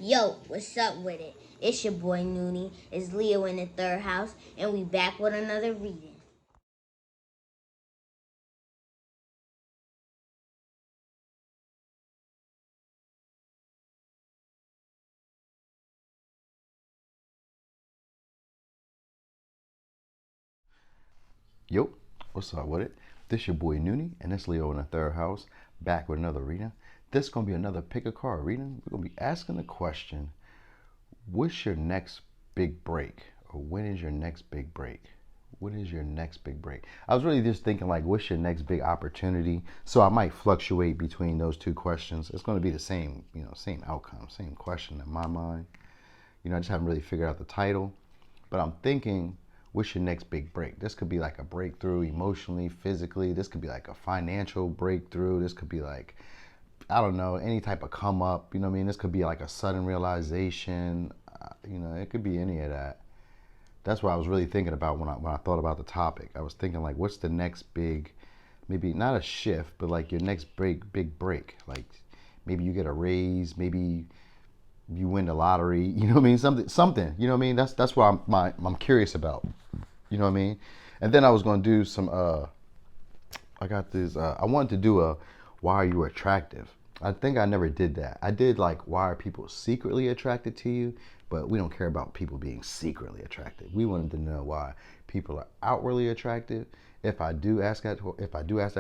Yo, what's up with it? It's your boy Noonie. It's Leo in the third house, and we back with another reading. Yo, what's up with it? This your boy Noonie, and it's Leo in the third house, back with another reading. This gonna be another pick a card reading. We're gonna be asking the question, what's your next big break? Or when is your next big break? What is your next big break? I was really just thinking like, what's your next big opportunity? So I might fluctuate between those two questions. It's gonna be the same, same outcome, same question in my mind. I just haven't really figured out the title, but I'm thinking, what's your next big break? This could be like a breakthrough emotionally, physically. This could be like a financial breakthrough. This could be like, I don't know, any type of come up. You know what I mean? This could be like a sudden realization. It could be any of that. That's what I was really thinking about when I thought about the topic. I was thinking like, what's the next big, maybe not a shift, but like your next big break. Like maybe you get a raise, maybe you win the lottery, you know what I mean? Something, you know what I mean? That's what I'm curious about, you know what I mean? And then I was gonna do some, I got this, I wanted to do a, why are you attractive? I think I never did that. I did like, why are people secretly attracted to you? But we don't care about people being secretly attractive. We wanted to know why people are outwardly attractive. If I do ask that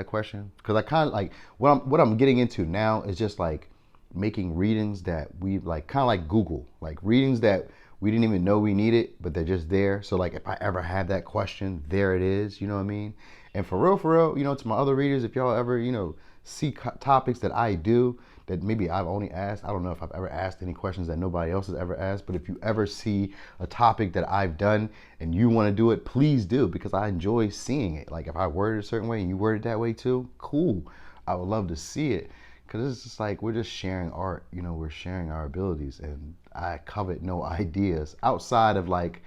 question, because I kind of like what I'm getting into now is just like making readings that we like, kind of like Google, like readings that we didn't even know we needed, but they're just there. So like if I ever had that question, there it is, you know what I mean? And for real, to my other readers, if y'all ever, see topics that I do that maybe I've only asked, I don't know if I've ever asked any questions that nobody else has ever asked, but if you ever see a topic that I've done and you want to do it, please do, because I enjoy seeing it. Like if I word it a certain way and you word it that way too, cool. I would love to see it. Because it's just like we're just sharing art, we're sharing our abilities, and I covet no ideas outside of like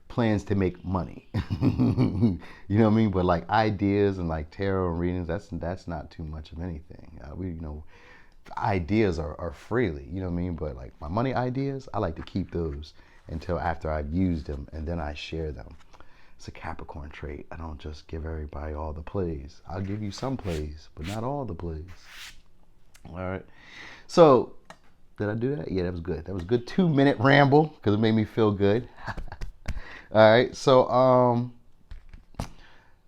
plans to make money. You know what I mean? But like ideas and like tarot and readings, that's not too much of anything. Ideas are freely, you know what I mean? But like my money ideas, I like to keep those until after I've used them, and then I share them. It's a Capricorn trait. I don't just give everybody all the plays. I'll give you some plays, but not all the plays. All right. So, did I do that? Yeah, that was good. That was a good 2-minute ramble because it made me feel good. All right. So,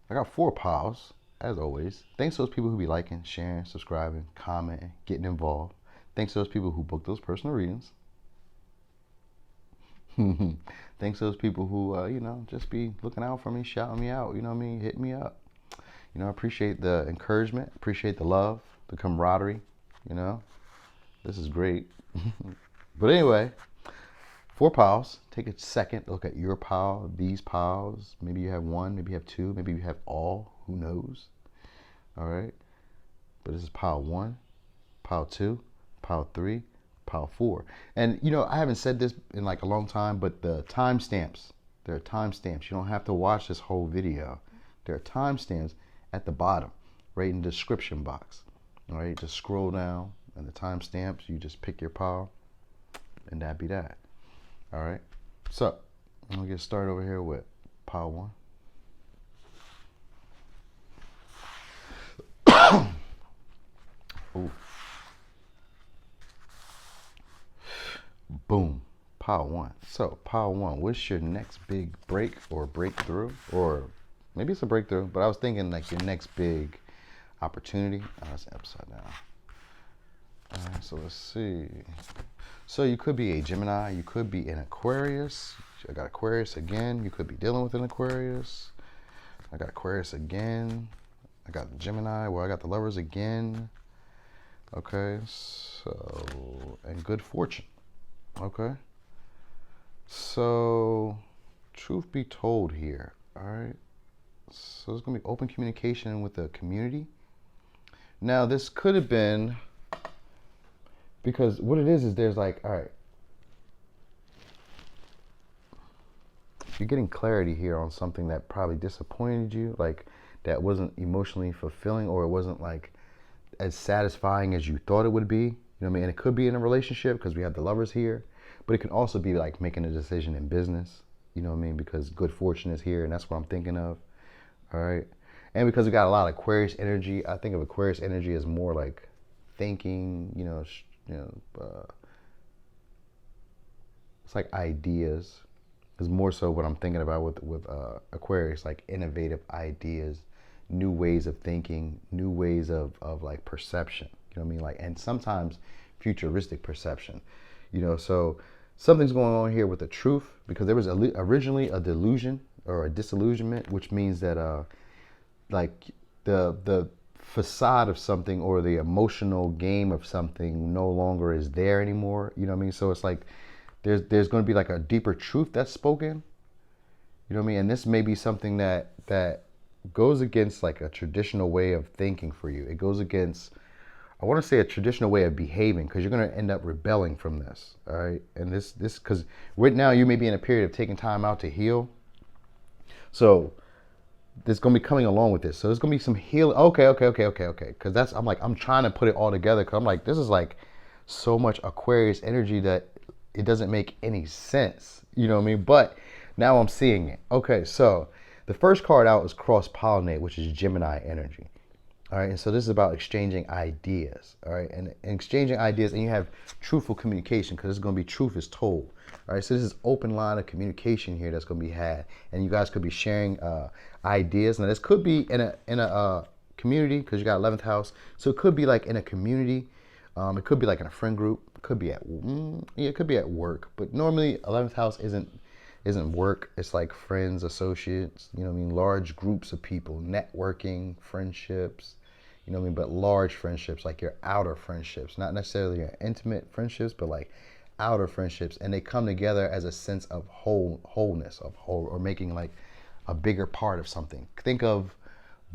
I got 4 piles, as always. Thanks to those people who be liking, sharing, subscribing, commenting, getting involved. Thanks to those people who book those personal readings. Thanks to those people who, just be looking out for me, shouting me out, you know what I mean, hitting me up. I appreciate the encouragement, appreciate the love, the camaraderie, you know. This is great. But anyway, 4 piles. Take a second, look at your pile, these piles. Maybe you have 1, maybe you have 2, maybe you have all. Who knows? All right. But this is pile 1, pile 2, pile 3, pile 4. And I haven't said this in like a long time, but the timestamps. There are timestamps. You don't have to watch this whole video. There are timestamps at the bottom, right in the description box. All right. Just scroll down. And the timestamps, you just pick your pile, and that'd be that. All right. So I'm gonna get started over here with pile 1. Ooh. Boom. Pile 1. So pile 1. What's your next big break or breakthrough, or maybe it's a breakthrough? But I was thinking like your next big opportunity. Oh, that's upside down. All right, so let's see. So you could be a Gemini. You could be an Aquarius. I got Aquarius again. You could be dealing with an Aquarius. I got Aquarius again. I got Gemini. Well, I got the Lovers again. Okay, so, and good fortune. Okay. So, truth be told here, all right? So there's going to be open communication with the community. Now, this could have been, because what it is there's like, all right, you're getting clarity here on something that probably disappointed you, like that wasn't emotionally fulfilling, or it wasn't like as satisfying as you thought it would be. You know what I mean? And it could be in a relationship because we have the lovers here, but it can also be like making a decision in business. You know what I mean? Because good fortune is here, and that's what I'm thinking of. All right. And because we got a lot of Aquarius energy, I think of Aquarius energy as more like thinking, it's like ideas. Is more so what I'm thinking about with Aquarius, like innovative ideas, new ways of thinking, new ways of like perception. You know what I mean? Like, and sometimes futuristic perception. So something's going on here with the truth, because there was originally a delusion or a disillusionment, which means that like the facade of something or the emotional game of something no longer is there anymore. You know what I mean? So it's like there's going to be like a deeper truth that's spoken. You know what I mean? And this may be something that goes against like a traditional way of thinking for you. It goes against, I want to say, a traditional way of behaving, because you're going to end up rebelling from this. All right. And this because right now you may be in a period of taking time out to heal. So there's going to be coming along with this. So there's going to be some healing. Okay. Because I'm trying to put it all together, because I'm like, this is like so much Aquarius energy that it doesn't make any sense. You know what I mean? But now I'm seeing it. Okay, so the first card out is cross-pollinate, which is Gemini energy. All right, and so this is about exchanging ideas. All right, and exchanging ideas, and you have truthful communication, because it's going to be truth is told. All right, so this is open line of communication here that's going to be had, and you guys could be sharing ideas. Now this could be in a community, because you got 11th house, so it could be like in a community. It could be like in a friend group. It could be it could be at work. But normally 11th house isn't work. It's like friends, associates. You know what I mean? Large groups of people, networking, friendships. You know what I mean? But large friendships, like your outer friendships, not necessarily your intimate friendships, but like outer friendships, and they come together as a sense of wholeness, or making like a bigger part of something. Think of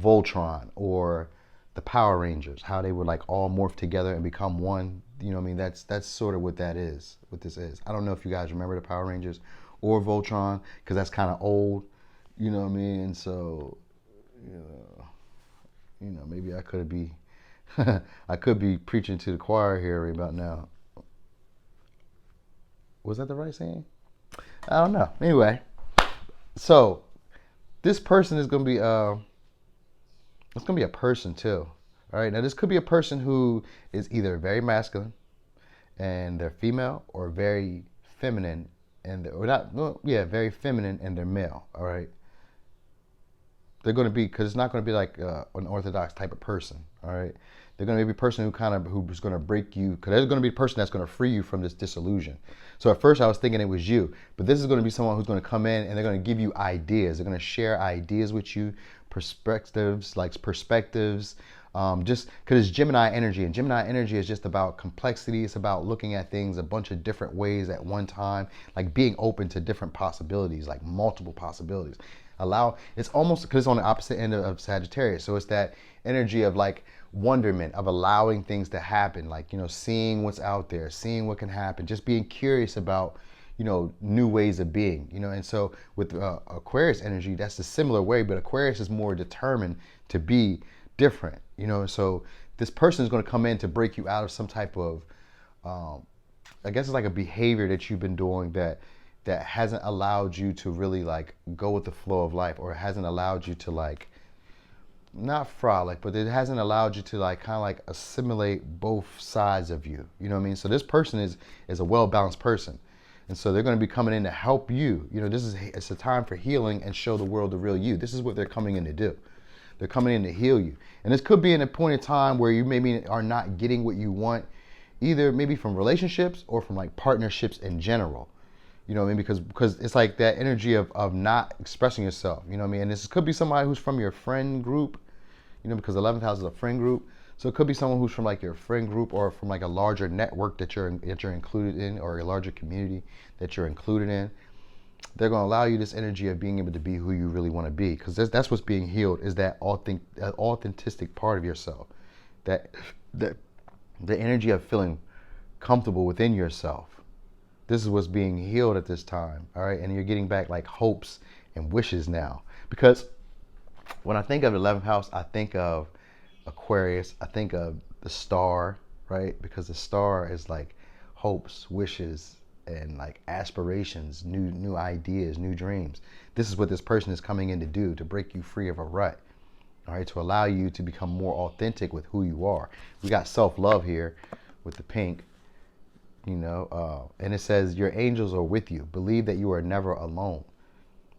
Voltron or the Power Rangers, how they would like all morph together and become one. You know what I mean? That's sort of what that is, what this is. I don't know if you guys remember the Power Rangers or Voltron, because that's kind of old. You know what I mean? And so, maybe I could be, I could be preaching to the choir here right about now. Was that the right saying? I don't know. Anyway, so this person is going to be it's going to be a person too. All right. Now this could be a person who is either very masculine and they're female, or very feminine very feminine and they're male. All right. They're going to be, because it's not going to be like an orthodox type of person. All right. They're going to be a person who's going to break you, because they're going to be a person that's going to free you from this disillusion. So at first I was thinking it was you, but this is going to be someone who's going to come in and they're going to give you ideas. They're going to share ideas with you, perspectives, just because it's Gemini energy, and Gemini energy is just about complexity. It's about looking at things a bunch of different ways at one time, like being open to different possibilities, like multiple possibilities. It's almost, because it's on the opposite end of Sagittarius, so it's that energy of like wonderment, of allowing things to happen, like, seeing what's out there, seeing what can happen, just being curious about new ways of being. And so with Aquarius energy, that's a similar way, but Aquarius is more determined to be different. So this person is going to come in to break you out of some type of I guess it's like a behavior that you've been doing that hasn't allowed you to really like go with the flow of life, or hasn't allowed you to like, not frolic, but it hasn't allowed you to like kind of like assimilate both sides of you. You know what I mean? So this person is a well-balanced person. And so they're going to be coming in to help you. It's a time for healing and show the world the real you. This is what they're coming in to do. They're coming in to heal you. And this could be in a point in time where you maybe are not getting what you want, either maybe from relationships or from like partnerships in general. You know what I mean? Because it's like that energy of not expressing yourself. You know what I mean? And this could be somebody who's from your friend group, because 11th house is a friend group. So it could be someone who's from like your friend group, or from like a larger network that you're included in, or a larger community that you're included in. They're going to allow you this energy of being able to be who you really want to be, because that's what's being healed, is that authentic part of yourself, that the energy of feeling comfortable within yourself. This is what's being healed at this time. All right, and you're getting back like hopes and wishes now, because when I think of 11th house, I think of Aquarius, I think of the star, right? Because the star is like hopes, wishes, and like aspirations, new ideas, new dreams. This is what this person is coming in to do, to break you free of a rut. All right, to allow you to become more authentic with who you are. We got self-love here with the pink, and it says your angels are with you. Believe that you are never alone.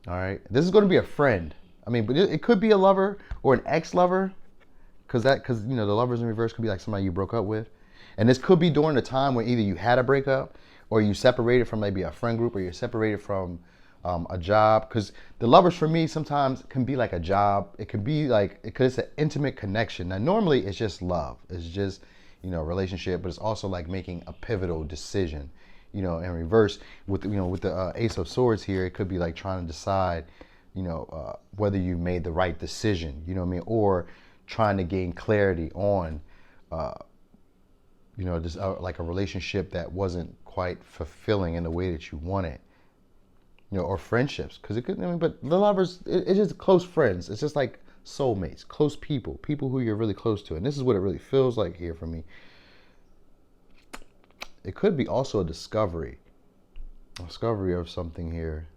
All right, this is going to be a friend. I mean, but it could be a lover or an ex-lover, because the lovers in reverse could be like somebody you broke up with, and this could be during the time when either you had a breakup or you separated from maybe a friend group, or you're separated from a job. Because the lovers for me sometimes can be like a job. It could be like, because it's an intimate connection. Now normally it's just love. It's just relationship, but it's also like making a pivotal decision. In reverse with the Ace of Swords here, it could be like trying to decide, whether you made the right decision. You know what I mean? Or trying to gain clarity on, just like a relationship that wasn't quite fulfilling in the way that you wanted. Or friendships, because it could. But the lovers, it's just close friends. It's just like soulmates, close people who you're really close to, and this is what it really feels like here for me. It could be also a discovery of something here.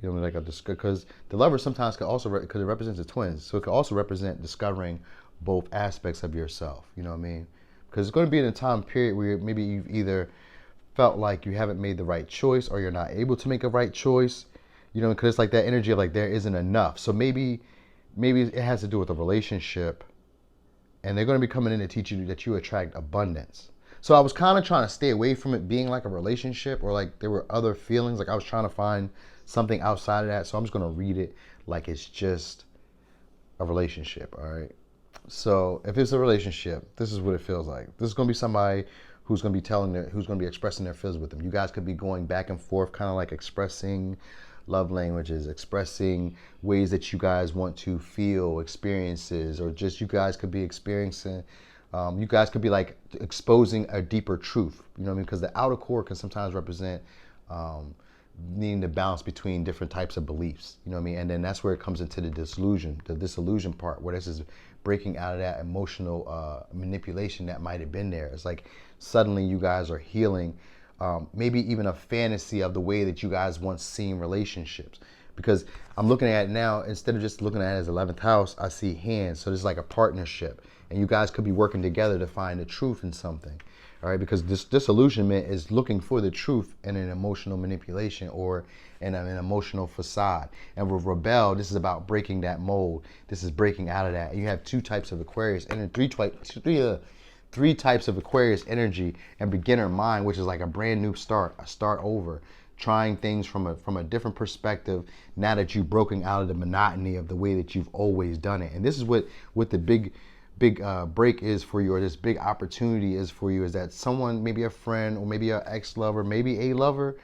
Like because the lover sometimes could also, because it represents the twins, so it could also represent discovering both aspects of yourself. You know what I mean? Because it's going to be in a time period where maybe you've either felt like you haven't made the right choice, or you're not able to make a right choice. Because it's like that energy of like there isn't enough. So maybe it has to do with a relationship, and they're going to be coming in to teach you that you attract abundance. So I was kind of trying to stay away from it being like a relationship, or like there were other feelings. Like I was trying to find something outside of that. So I'm just going to read it like it's just a relationship. All right. So if it's a relationship, this is what it feels like. This is going to be somebody who's going to be who's going to be expressing their feelings with them. You guys could be going back and forth, kind of like expressing love languages, expressing ways that you guys want to feel, experiences, or just you guys could be experiencing. You guys could be like exposing a deeper truth. You know what I mean? Because the outer core can sometimes represent needing to balance between different types of beliefs. You know what I mean? And then that's where it comes into the disillusion part, where this is breaking out of that emotional manipulation that might have been there. It's like suddenly you guys are healing, maybe even a fantasy of the way that you guys once seen relationships. Because I'm looking at it now, instead of just looking at it as 11th house, I see hands. So there's like a partnership, and you guys could be working together to find the truth in something. All right, because this disillusionment is looking for the truth in an emotional manipulation or in an emotional facade. And with rebel, this is about breaking that mold. This is breaking out of that. And you have two types of Aquarius, and then three types of Aquarius energy and beginner mind, which is like a brand new start, a start over, trying things from a different perspective now that you've broken out of the monotony of the way that you've always done it. And this is what the big break is for you, or this big opportunity is for you, is that someone, maybe a friend or maybe an ex-lover, maybe a lover,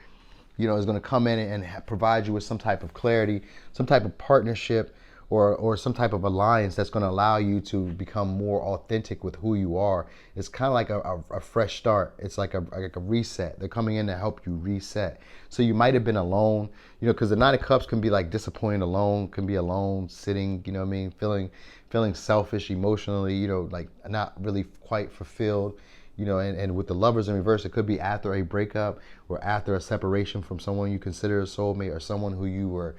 is going to come in and provide you with some type of clarity, some type of partnership, or some type of alliance that's going to allow you to become more authentic with who you are. It's kind of like a fresh start. It's like a reset. They're coming in to help you reset. So you might have been alone, because the Nine of Cups can be like disappointed alone, can be alone, sitting, what I mean, feeling selfish emotionally, like not really quite fulfilled. And with the Lovers in reverse, it could be after a breakup or after a separation from someone you consider a soulmate, or someone who you were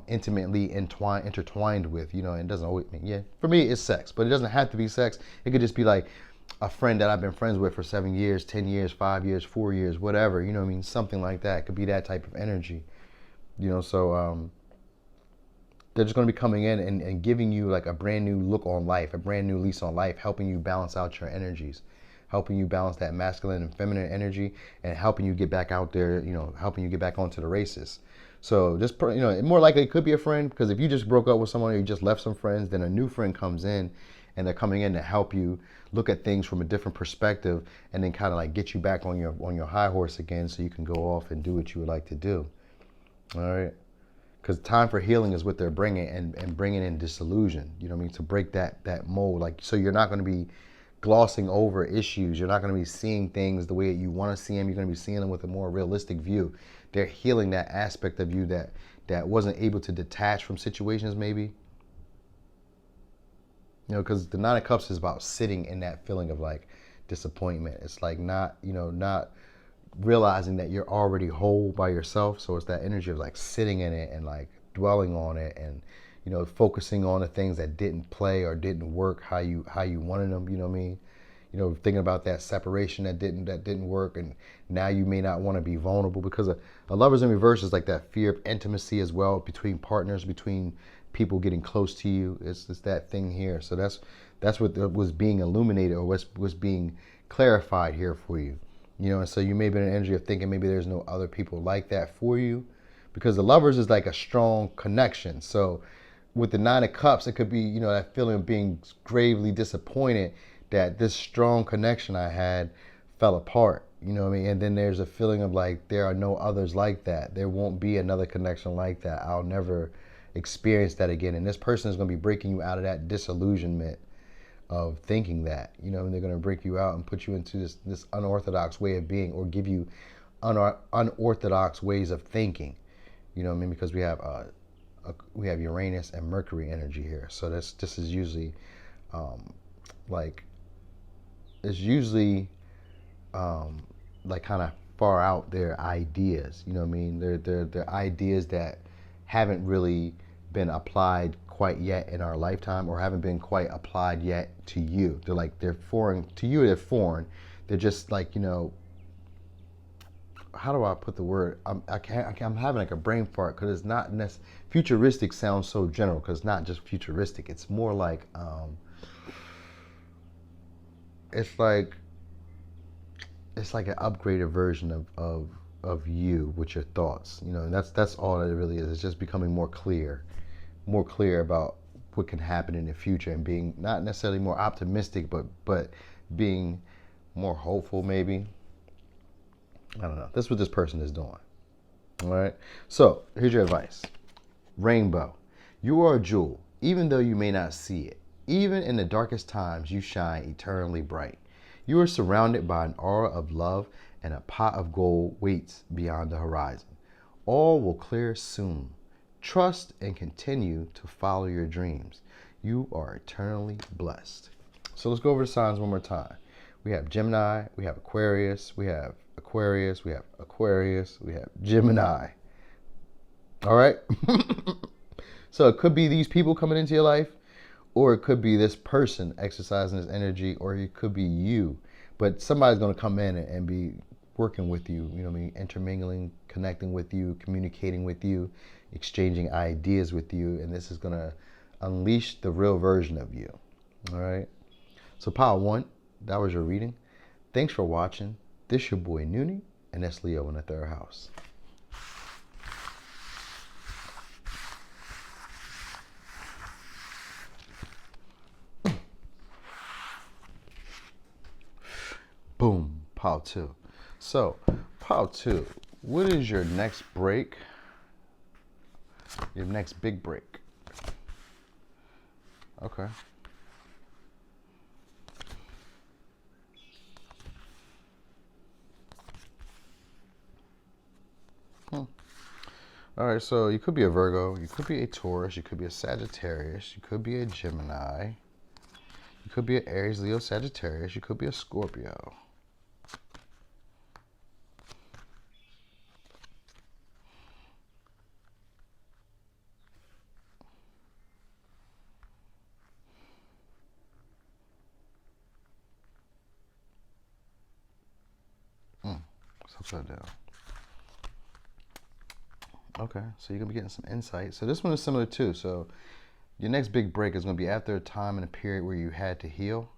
intimately intertwined with. And it doesn't always mean, for me it's sex, but it doesn't have to be sex. It could just be like a friend that I've been friends with for 7 years, 10 years, 5 years, 4 years, whatever, something like that. It could be that type of energy, so they're just going to be coming in and giving you like a brand new look on life, a brand new lease on life, helping you balance out your energies, helping you balance that masculine and feminine energy, and helping you get back out there, helping you get back onto the races. So just, more likely it could be a friend, because if you just broke up with someone or you just left some friends, then a new friend comes in, and they're coming in to help you look at things from a different perspective, and then kind of like get you back on your high horse again, so you can go off and do what you would like to do. All right. Because time for healing is what they're bringing, and bringing in disillusion, to break that mold. Like, so you're not going to be glossing over issues. You're not going to be seeing things the way you want to see them. You're going to be seeing them with a more realistic view. They're healing that aspect of you that wasn't able to detach from situations, maybe. Because the Nine of Cups is about sitting in that feeling of like disappointment. It's like not, not realizing that you're already whole by yourself. So it's that energy of like sitting in it and like dwelling on it and, focusing on the things that didn't play or didn't work how you wanted them. You know what I mean? Thinking about that separation that didn't work, and now you may not want to be vulnerable, because a lover's in reverse is like that fear of intimacy as well, between partners, between people getting close to you. It's that thing here. So that's what was being illuminated, or was being clarified here for you. And so you may be in an energy of thinking maybe there's no other people like that for you, because the lovers is like a strong connection. So with the Nine of Cups, it could be, that feeling of being gravely disappointed that this strong connection I had fell apart. You know what I mean? And then there's a feeling of like, there are no others like that. There won't be another connection like that. I'll never experience that again. And this person is going to be breaking you out of that disillusionment of thinking that, and they're going to break you out and put you into this unorthodox way of being, or give you unorthodox ways of thinking. You know what I mean? Because we have Uranus and Mercury energy here. So this is usually like, it's usually like kind of far out their ideas. You know what I mean? They're ideas that haven't really been applied quite yet in our lifetime, or haven't been quite applied yet to you. They're foreign to you. They're foreign. They're just like, how do I put the word? I'm having like a brain fart, because it's not futuristic sounds so general, because it's not just futuristic. It's more like it's like an upgraded version of you with your thoughts. And that's all that it really is. It's just becoming more clear about what can happen in the future, and being not necessarily more optimistic, but being more hopeful, maybe. I don't know. That's what this person is doing. All right. So here's your advice. Rainbow. You are a jewel, even though you may not see it. Even in the darkest times, you shine eternally bright. You are surrounded by an aura of love, and a pot of gold waits beyond the horizon. All will clear soon. Trust and continue to follow your dreams. You are eternally blessed. So let's go over the signs one more time. We have Gemini, we have Aquarius, we have Aquarius, we have Aquarius, we have Gemini. All right? So it could be these people coming into your life, or it could be this person exercising this energy, or it could be you. But somebody's going to come in and be working with you, you know what I mean? Intermingling, connecting with you, communicating with you, exchanging ideas with you. And this is going to unleash the real version of you. All right? So Pile 1, that was your reading. Thanks for watching. This your boy Noonie, and that's Leo in the 3rd house. Boom, Pile 2. So, Pile 2, what is your next break? Your next big break? Okay. All right, so you could be a Virgo, you could be a Taurus, you could be a Sagittarius, you could be a Gemini, you could be an Aries, Leo, Sagittarius, you could be a Scorpio. It's upside down. Okay, so you're going to be getting some insight. So this one is similar too. So your next big break is going to be after a time and a period where you had to heal.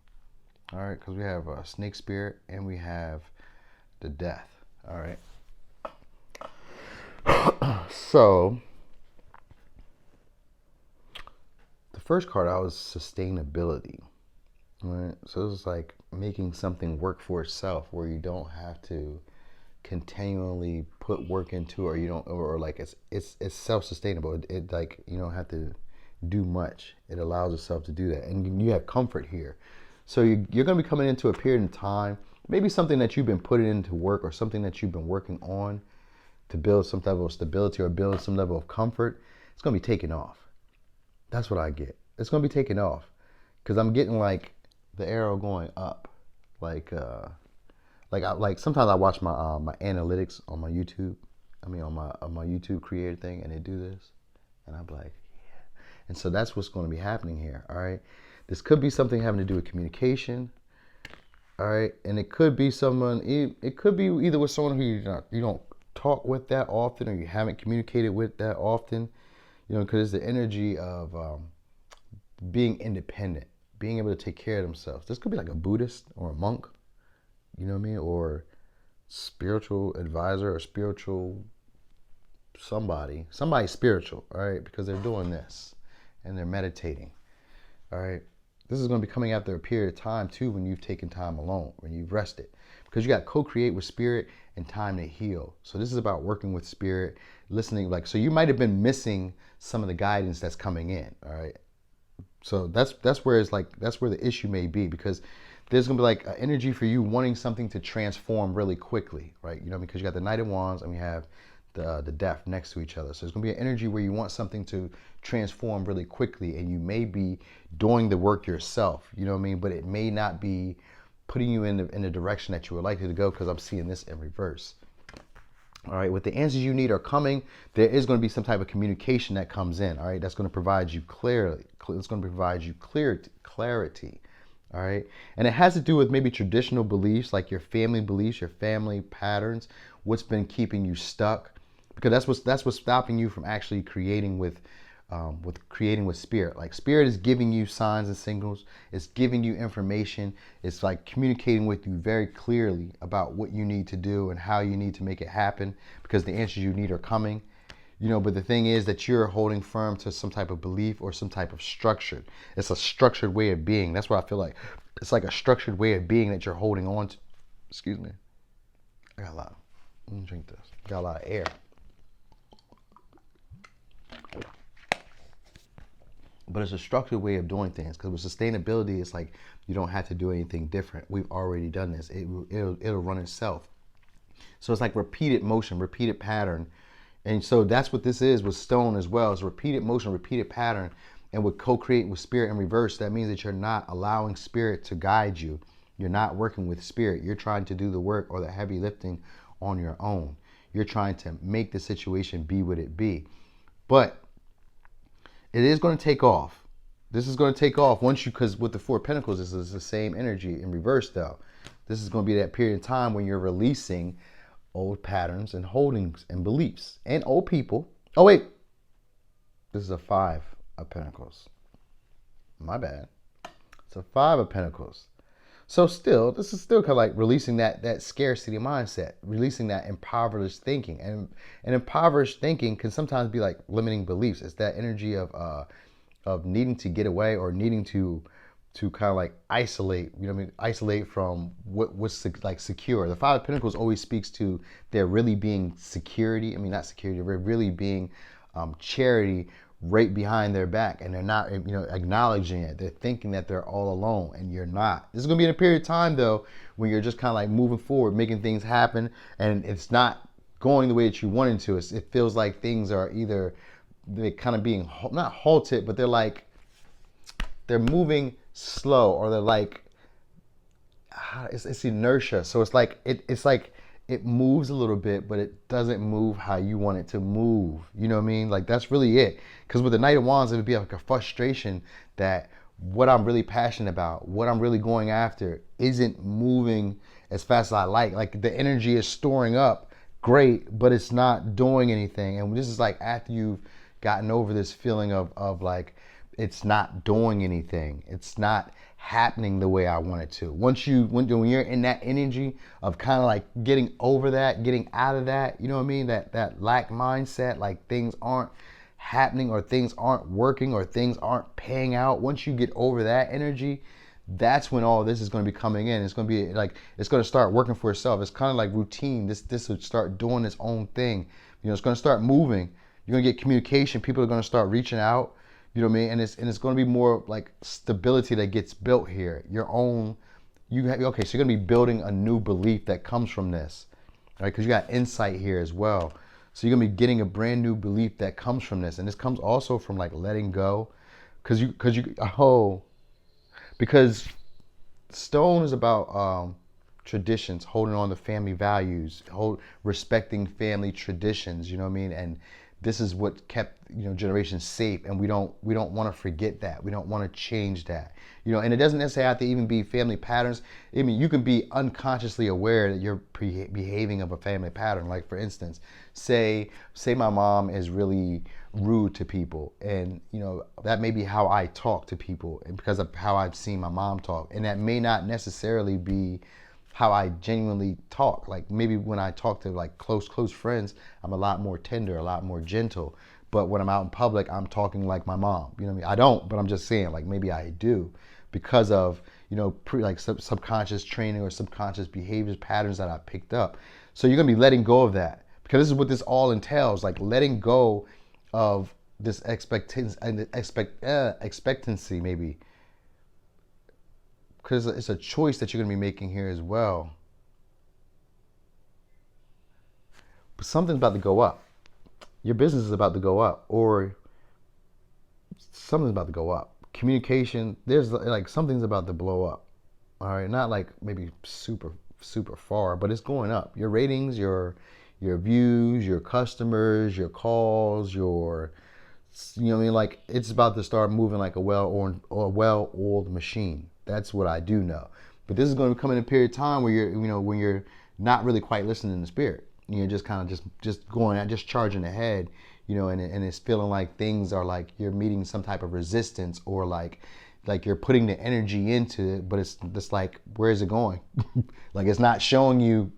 All right, because we have a snake spirit and we have the death. All right. So the first card out was sustainability. All right, so this is like making something work for itself, where you don't have to continually put work into, or you don't, or like it's self-sustainable. It like, you don't have to do much. It allows itself to do that, and you have comfort here. So you're going to be coming into a period in time, maybe something that you've been putting into work, or something that you've been working on to build some level of stability or build some level of comfort. It's going to be taking off. That's what I get. It's going to be taking off, because I'm getting like the arrow going up, Like like sometimes I watch my my analytics on my YouTube. I mean on my YouTube creator thing, and they do this, and I'm like, yeah. And so that's what's going to be happening here. All right, this could be something having to do with communication. All right, and it could be someone. It could be either with someone who you don't talk with that often, or you haven't communicated with that often. You know, because it's the energy of being independent, being able to take care of themselves. This could be like a Buddhist or a monk. You know what I mean? Or spiritual advisor or spiritual somebody spiritual, all right, because they're doing this and they're meditating, all right. This is going to be coming after a period of time too, when you've taken time alone, when you've rested, because you got co-create with spirit and time to heal. So this is about working with spirit, listening, like, so you might have been missing some of the guidance that's coming in, all right. So that's where it's like, that's where the issue may be, because there's gonna be like an energy for you wanting something to transform really quickly, right? You know, because you got the Knight of Wands and we have the Death next to each other. So there's gonna be an energy where you want something to transform really quickly, and you may be doing the work yourself. You know what I mean? But it may not be putting you in the direction that you would like it to go, because I'm seeing this in reverse. All right, what the answers you need are coming. There is going to be some type of communication that comes in. All right, that's going to provide you clearly. It's going to provide you clarity. All right, and it has to do with maybe traditional beliefs, like your family beliefs, your family patterns, what's been keeping you stuck, because that's what's stopping you from actually creating with spirit. Like spirit is giving you signs and signals, it's giving you information, it's like communicating with you very clearly about what you need to do and how you need to make it happen, because the answers you need are coming. You know, but the thing is that you're holding firm to some type of belief or some type of structure. It's a structured way of being. That's what I feel like. It's like a structured way of being that you're holding on to. Excuse me. I got a lot. Let me drink this. Got a lot of air. But it's a structured way of doing things, because with sustainability, it's like you don't have to do anything different. We've already done this. It'll run itself. So it's like repeated motion, repeated pattern. And so that's what this is with stone as well. It's repeated motion, repeated pattern. And with co-create with spirit in reverse, that means that you're not allowing spirit to guide you. You're not working with spirit. You're trying to do the work or the heavy lifting on your own. You're trying to make the situation be what it be. But it is going to take off. This is going to take off once you, because with the Four of Pentacles, this is the same energy in reverse though. This is going to be that period of time when you're releasing old patterns and holdings and beliefs and old people. Oh wait, this is a Five of Pentacles. My bad. It's a Five of Pentacles. So still, this is still kind of like releasing that scarcity mindset, releasing that impoverished thinking. And impoverished thinking can sometimes be like limiting beliefs. It's that energy of needing to get away, or needing to kind of like isolate, you know what I mean? Isolate from what's like secure. The Five of Pentacles always speaks to there really being security. I mean, not security, there really being charity right behind their back, and they're not, you know, acknowledging it. They're thinking that they're all alone, and you're not. This is going to be in a period of time though when you're just kind of like moving forward, making things happen, and it's not going the way that you wanted to. It feels like things are either they're kind of being not halted, but they're moving slow, or they're like it's inertia. So it's like it moves a little bit, but it doesn't move how you want it to move. You know what I mean? Like that's really it. Because with the Knight of Wands, it would be like a frustration that what I'm really passionate about, what I'm really going after, isn't moving as fast as I like. Like the energy is storing up great, but it's not doing anything. And this is like after you've gotten over this feeling of like it's not doing anything. It's not happening the way I want it to. When you're in that energy of kind of like getting over that, getting out of that, you know what I mean? That lack mindset, like things aren't happening, or things aren't working, or things aren't paying out. Once you get over that energy, that's when all this is going to be coming in. It's going to be like, it's going to start working for itself. It's kind of like routine. This will start doing its own thing. You know, it's going to start moving. You're going to get communication. People are going to start reaching out. You know what I mean? And it's going to be more like stability that gets built here. Your own, so you're going to be building a new belief that comes from this, right? Because you got insight here as well. So you're going to be getting a brand new belief that comes from this. And this comes also from like letting go. Because Stone is about traditions, holding on to family values, respecting family traditions. You know what I mean? And this is what kept generations safe, and we don't want to forget that. We don't want to change that. And it doesn't necessarily have to even be family patterns. I mean, you can be unconsciously aware that you're behaving of a family pattern. Like for instance, say my mom is really rude to people, and that may be how I talk to people, and because of how I've seen my mom talk, and that may not necessarily be how I genuinely talk. Like maybe when I talk to like close friends, I'm a lot more tender, a lot more gentle. But when I'm out in public, I'm talking like my mom. You know what I mean? I don't, but I'm just saying, like maybe I do, because of subconscious training or subconscious behaviors patterns that I picked up. So you're gonna be letting go of that, because this is what this all entails, like letting go of this expectancy maybe, because it's a choice that you're going to be making here as well. But something's about to go up. Your business is about to go up, or something's about to go up. Communication, there's like something's about to blow up. All right, not like maybe super far, but it's going up. Your ratings, your views, your customers, your calls, your what I mean, like it's about to start moving like a well-oiled machine. That's what I do know. But this is going to come in a period of time where when you're not really quite listening to spirit. You're just kind of just going out, just charging ahead, and it's feeling like things are like you're meeting some type of resistance, or like you're putting the energy into it, but it's just like, where is it going? Like it's not showing you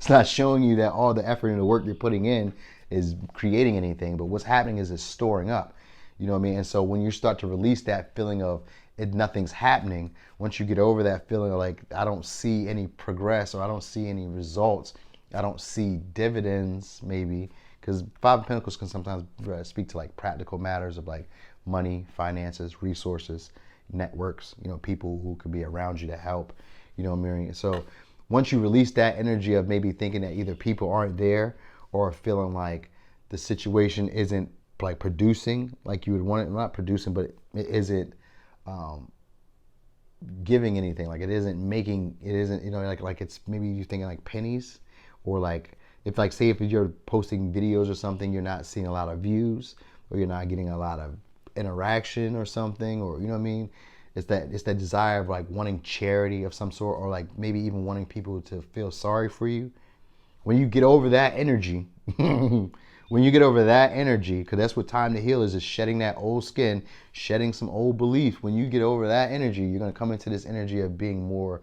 that all the effort and the work you're putting in is creating anything, but what's happening is it's storing up. You know what I mean? And so when you start to release that feeling of nothing's happening, once you get over that feeling of like, I don't see any progress, or I don't see any results, I don't see dividends, maybe, because Five of Pentacles can sometimes speak to like practical matters of like money, finances, resources, networks, people who could be around you to help, Miriam. So once you release that energy of maybe thinking that either people aren't there, or feeling like the situation isn't like producing like you would want it, not producing, but it isn't giving anything, like it isn't like it's, maybe you're thinking like pennies, or like if you're posting videos or something, you're not seeing a lot of views, or you're not getting a lot of interaction or something, or you know what I mean? It's that desire of like wanting charity of some sort, or like maybe even wanting people to feel sorry for you. When you get over that energy, because that's what time to heal is shedding that old skin, shedding some old beliefs. When you get over that energy, you're going to come into this energy of being more,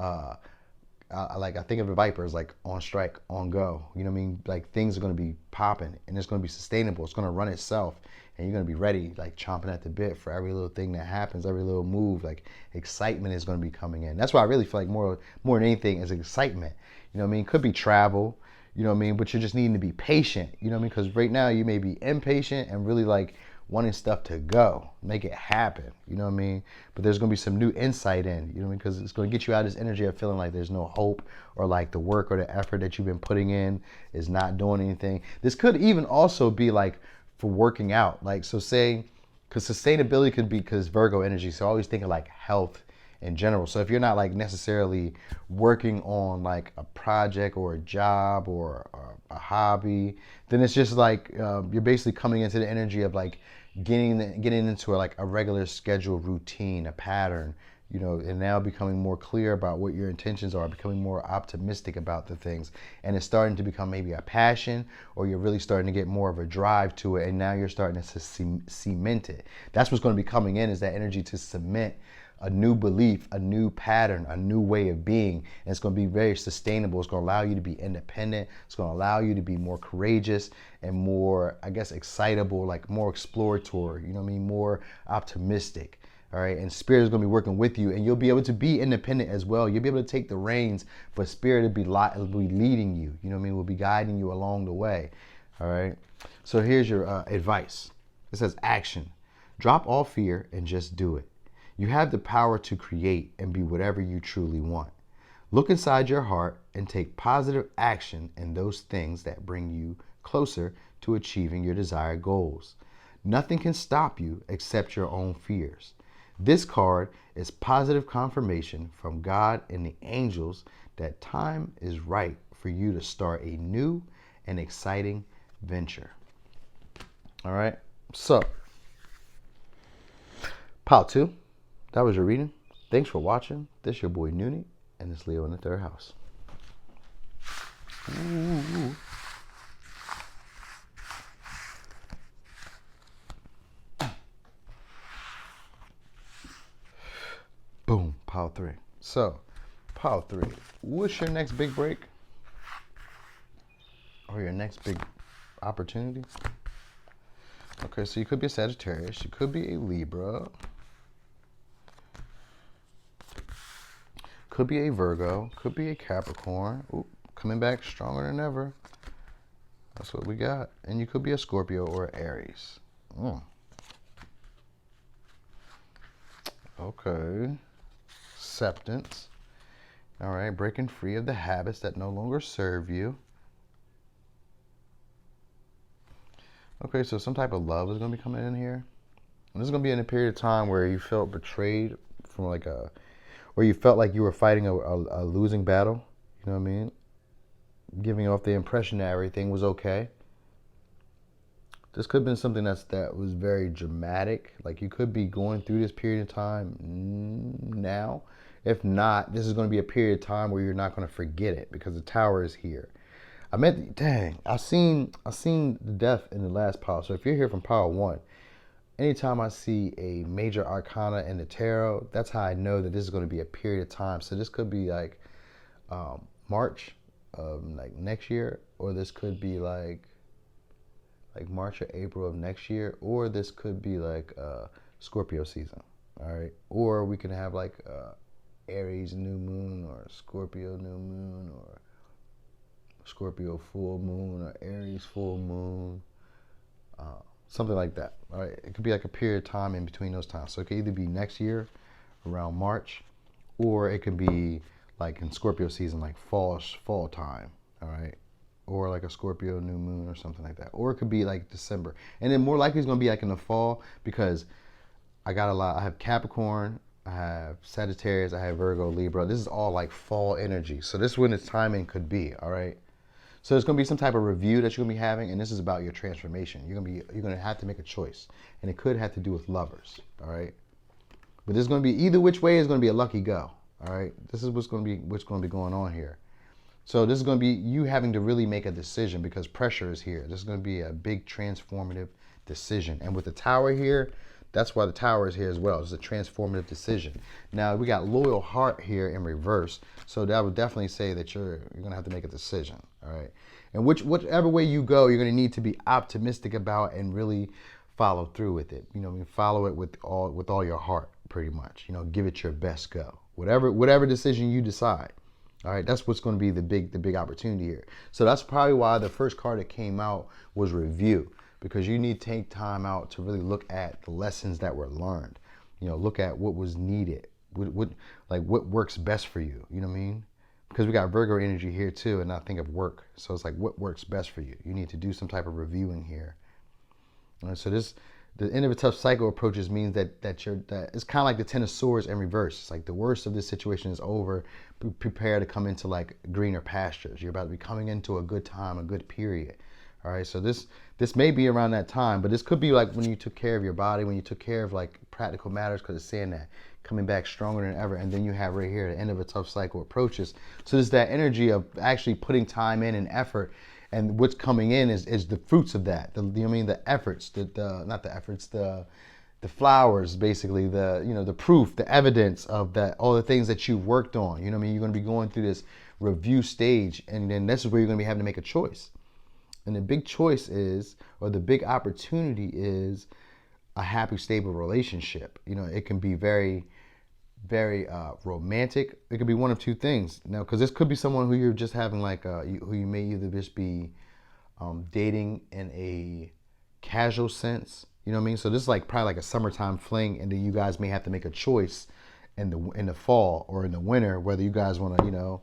like I think of the Vipers, like on strike, on go. You know what I mean? Like things are going to be popping, and it's going to be sustainable. It's going to run itself, and you're going to be ready, like chomping at the bit for every little thing that happens, every little move. Like excitement is going to be coming in. That's why I really feel like more than anything is excitement. You know what I mean? Could be travel, you know what I mean? But you're just needing to be patient, you know what I mean? Because right now you may be impatient and really like wanting stuff to go, make it happen, you know what I mean? But there's going to be some new insight in, you know what I mean? Because it's going to get you out of this energy of feeling like there's no hope, or like the work or the effort that you've been putting in is not doing anything. This could even also be like for working out. Like, so say, because sustainability could be, because Virgo energy, so always thinking like health in general. So if you're not like necessarily working on like a project or a job or a hobby, then it's just like you're basically coming into the energy of like getting into a regular scheduled routine, a pattern, and now becoming more clear about what your intentions are, becoming more optimistic about the things, and it's starting to become maybe a passion, or you're really starting to get more of a drive to it, and now you're starting to cement it. That's what's going to be coming in, is that energy to cement a new belief, a new pattern, a new way of being. And it's going to be very sustainable. It's going to allow you to be independent. It's going to allow you to be more courageous and more, I guess, excitable, like more exploratory, you know what I mean? More optimistic. All right. And spirit is going to be working with you, and you'll be able to be independent as well. You'll be able to take the reins, but spirit will be leading you. You know what I mean? Will be guiding you along the way. All right. So here's your advice. It says action. Drop all fear and just do it. You have the power to create and be whatever you truly want. Look inside your heart and take positive action in those things that bring you closer to achieving your desired goals. Nothing can stop you except your own fears. This card is positive confirmation from God and the angels that time is right for you to start a new and exciting venture. All right. So, pile 2, that was your reading. Thanks for watching. This is your boy Noonie, and it's Leo in the third house. Ooh. Boom, pile 3. So, pile 3, what's your next big break? Or your next big opportunity? Okay, so you could be a Sagittarius, you could be a Libra, could be a Virgo, could be a Capricorn. Ooh, coming back stronger than ever. That's what we got. And you could be a Scorpio or Aries. Okay. Acceptance. All right, breaking free of the habits that no longer serve you. Okay, so some type of love is going to be coming in here. And this is going to be in a period of time where you felt betrayed from where you felt like you were fighting a losing battle. You know what I mean? Giving off the impression that everything was okay. This could have been something that was very dramatic. Like you could be going through this period of time now. If not, this is going to be a period of time where you're not going to forget it because the Tower is here. I've seen the death in the last pile. So if you're here from pile 1, anytime I see a major arcana in the tarot, that's how I know that this is going to be a period of time. So this could be like March of like next year, or this could be like March or April of next year, or this could be like Scorpio season. All right, or we can have like Aries new moon, or Scorpio new moon, or Scorpio full moon, or Aries full moon, something like that. All right, it could be like a period of time in between those times. So it could either be next year around March, or it could be like in Scorpio season, like fall time. All right, or like a Scorpio new moon or something like that. Or it could be like December, and then more likely it's gonna be like in the fall because I have Capricorn, I have Sagittarius, I have Virgo, Libra. This is all like fall energy. So this is when its timing could be. All right. So there's going to be some type of review that you're going to be having, and this is about your transformation. You're going to have to make a choice, and it could have to do with lovers, all right? But this is going to be either which way is going to be a lucky go, all right? This is what's going to be going on here. So this is going to be you having to really make a decision because pressure is here. This is going to be a big transformative decision, and with the Tower here, that's why the Tower is here as well. It's a transformative decision. Now we got Loyal Heart here in reverse, so that would definitely say that you're going to have to make a decision. All right, and whichever way you go, you're going to need to be optimistic about and really follow through with it. You know, follow it with all your heart, pretty much. You know, give it your best go. Whatever decision you decide. All right, that's what's going to be the big opportunity here. So that's probably why the first card that came out was review, because you need to take time out to really look at the lessons that were learned. You know, look at what was needed, what works best for you. You know what I mean? Because we got Virgo energy here too, and I think of work. So it's like what works best for you. You need to do some type of reviewing here. So the end of a tough cycle approaches means that it's kind of like the Ten of Swords in reverse. It's like the worst of this situation is over. Prepare to come into like greener pastures. You're about to be coming into a good time, a good period. All right, so this may be around that time, but this could be like when you took care of your body, when you took care of like practical matters, because it's saying that coming back stronger than ever. And then you have right here the end of a tough cycle approaches. So there's that energy of actually putting time in and effort, and what's coming in is the fruits of that. The efforts, the flowers, basically, the proof, the evidence of that, all the things that you've worked on. You know what I mean? You're going to be going through this review stage, and then this is where you're going to be having to make a choice. And the big choice is, or the big opportunity is, a happy, stable relationship. You know, it can be very, very romantic. It could be one of two things. Now, because this could be someone who you're just having who you may either just be dating in a casual sense. You know what I mean? So this is like probably like a summertime fling, and then you guys may have to make a choice in the fall or in the winter whether you guys want to,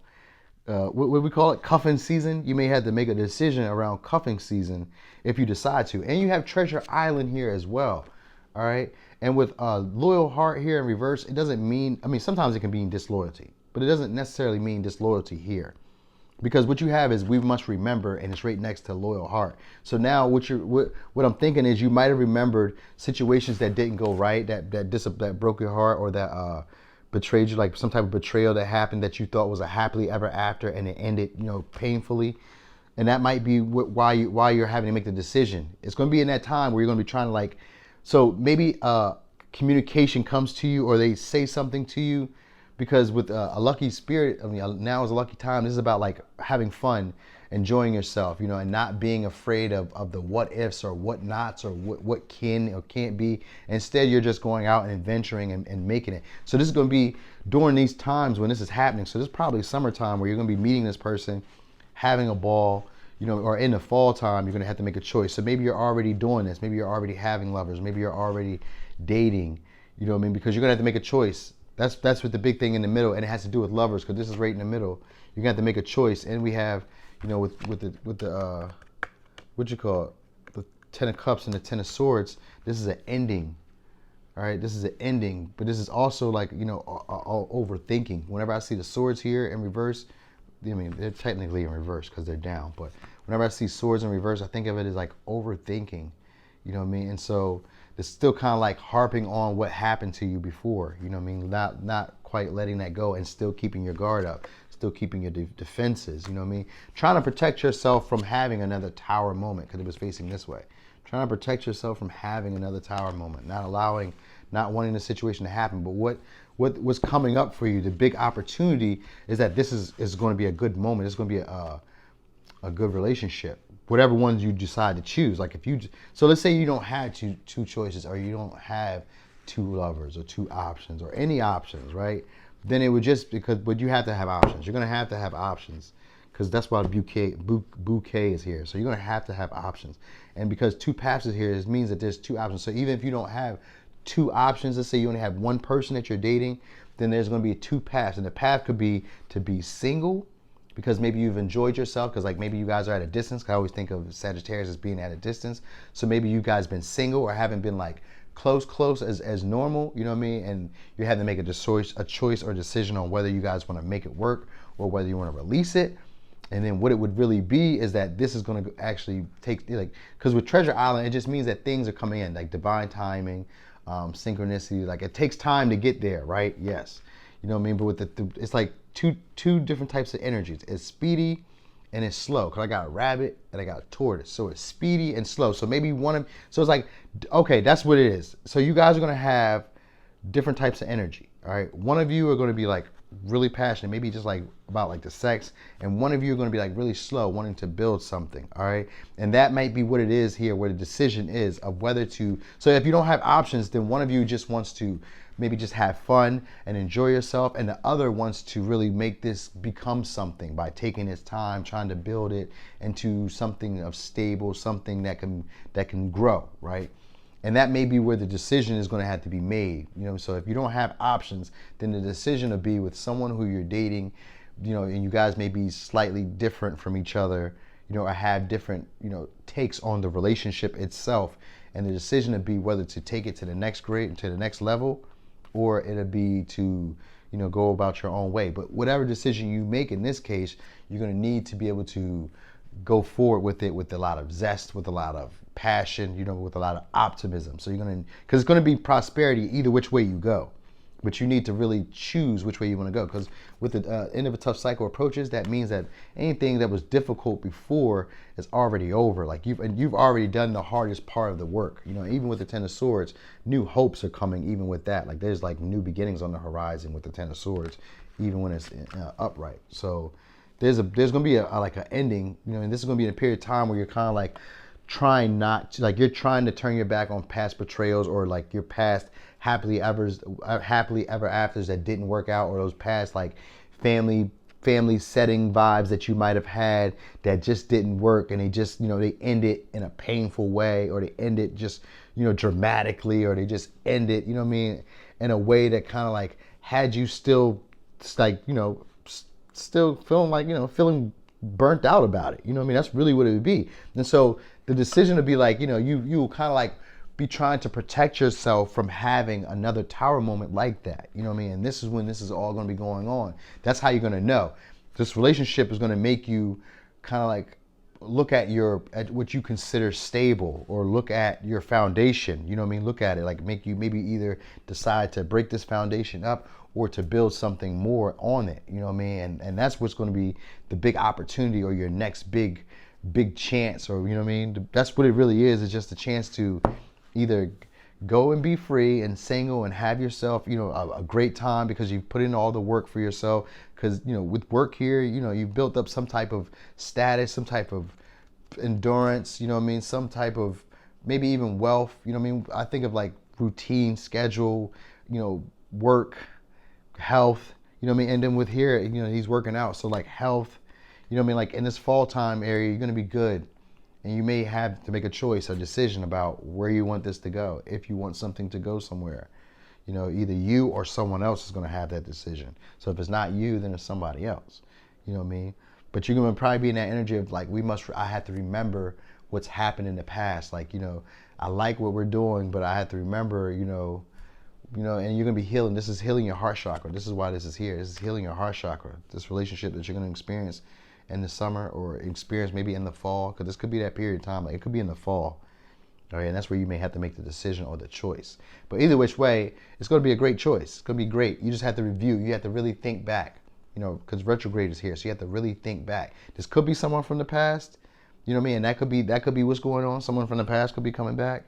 what we call it, cuffing season. You may have to make a decision around cuffing season if you decide to. And you have Treasure Island here as well. All right. And with loyal heart here in reverse, it doesn't mean, I mean, sometimes it can mean disloyalty, but it doesn't necessarily mean disloyalty here. Because what you have is we must remember, and it's right next to loyal heart. So now what I'm thinking is you might have remembered situations that didn't go right, that broke your heart, or that betrayed you, like some type of betrayal that happened that you thought was a happily ever after, and it ended, painfully. And that might be why you're having to make the decision. It's going to be in that time where you're going to be trying to so maybe communication comes to you, or they say something to you, because with a lucky spirit, I mean, now is a lucky time. This is about like having fun, enjoying yourself, and not being afraid of the what ifs or what nots or what can or can't be. Instead, you're just going out and adventuring and making it. So this is going to be during these times when this is happening. So this is probably summertime where you're going to be meeting this person, having a ball, or in the fall time, you're going to have to make a choice. So maybe you're already doing this. Maybe you're already having lovers. Maybe you're already dating, because you're going to have to make a choice. That's what the big thing in the middle, and it has to do with lovers, because this is right in the middle. You're going to have to make a choice. And we have, with the what you call it, the 10 of Cups and the 10 of Swords, this is an ending. All right, this is an ending, but this is also like, overthinking. Whenever I see the swords here in reverse, I mean, they're technically in reverse because they're down, but whenever I see swords in reverse, I think of it as like overthinking, you know what I mean? And so it's still kind of like harping on what happened to you before, you know what I mean? Not quite letting that go, and still keeping your guard up, still keeping your defenses, you know what I mean? Trying to protect yourself from having another tower moment, because it was facing this way. Trying to protect yourself from having another tower moment, not wanting the situation to happen. But what's coming up for you, the big opportunity, is that this is going to be a good moment. It's going to be a good relationship, whatever ones you decide to choose. Like so let's say you don't have two choices, or you don't have two lovers or two options or any options, right? Then it would just, but you have to have options. You're going to have options, because that's why bouquet is here. So you're going to have options. And because two paths is here, it means that there's two options. So even if you don't have two options, let's say you only have one person that you're dating, then there's going to be two paths. And the path could be to be single, because maybe you've enjoyed yourself, because like maybe you guys are at a distance. I always think of Sagittarius as being at a distance. So maybe you guys been single, or haven't been like close as normal, you know what I mean? And you have to make a choice or decision on whether you guys want to make it work, or whether you want to release it. And then what it would really be is that this is going to actually take, because with Treasure Island, it just means that things are coming in, like divine timing, synchronicity. Like it takes time to get there, right? Yes. You know what I mean? But with it's like two different types of energies. It's speedy and it's slow. Because I got a rabbit and I got a tortoise. So it's speedy and slow. So maybe so it's like, okay, that's what it is. So you guys are going to have different types of energy. All right. One of you are going to be like really passionate, maybe just like about like the sex, and one of you are going to be like really slow, wanting to build something. All right. And that might be what it is here, where the decision is of whether to. So if you don't have options, then one of you just wants to maybe just have fun and enjoy yourself, and the other wants to really make this become something by taking its time, trying to build it into something of stable, something that can grow, right? And that may be where the decision is going to have to be made. So if you don't have options, then the decision will be with someone who you're dating, and you guys may be slightly different from each other, or have different, takes on the relationship itself. And the decision will be whether to take it to the next grade, to the next level, or it'll be to, go about your own way. But whatever decision you make in this case, you're going to need to be able to go forward with it with a lot of zest, with a lot of passion, with a lot of optimism. So because it's going to be prosperity either which way you go, but you need to really choose which way you want to go. Because with the end of a tough cycle approaches, that means that anything that was difficult before is already over. Like you've already done the hardest part of the work. Even with the 10 of Swords, new hopes are coming. Even with that, like there's like new beginnings on the horizon with the 10 of Swords, even when it's upright. So there's going to be like an ending, and this is going to be in a period of time where you're kind of like trying not to, like you're trying to turn your back on past betrayals, or like your past happily ever afters that didn't work out, or those past like family setting vibes that you might have had that just didn't work, and they just they ended in a painful way, or they ended just dramatically, or they just ended in a way that kind of like had you still like still feeling like feeling burnt out about it. That's really what it would be. And so the decision to be like you kind of like be trying to protect yourself from having another tower moment like that. You know what I mean? And this is when this is all going to be going on. That's how you're going to know. This relationship is going to make you kind of like look at what you consider stable, or look at your foundation. You know what I mean? Look at it, like make you maybe either decide to break this foundation up or to build something more on it. You know what I mean? And that's what's going to be the big opportunity, or your next big chance, or you know what I mean? That's what it really is. It's just a chance to either go and be free and single and have yourself, you know, a great time because you've put in all the work for yourself. Because, you know, with work here, you know, you've built up some type of status, some type of endurance, you know what I mean? Some type of maybe even wealth, you know what I mean? I think of like routine, schedule, you know, work, health, you know what I mean? And then with here, you know, he's working out. So like health, you know what I mean? Like in this fall time area, you're going to be good. And you may have to make a choice, a decision about where you want this to go. If you want something to go somewhere, you know, either you or someone else is going to have that decision. So if it's not you, then it's somebody else. You know what I mean? But you're going to probably be in that energy of like, I have to remember what's happened in the past. Like, you know, I like what we're doing, but I have to remember, you know, and you're going to be healing. This is healing your heart chakra. This is why this is here. This is healing your heart chakra. This relationship that you're going to experience in the summer, or experience maybe in the fall, because this could be that period of time. Like it could be in the fall. All right, and that's where you may have to make the decision or the choice. But either which way, it's going to be a great choice. It's going to be great. You just have to review. You have to really think back, you know, because retrograde is here. So you have to really think back. This could be someone from the past, you know what I mean? And that could be what's going on. Someone from the past could be coming back.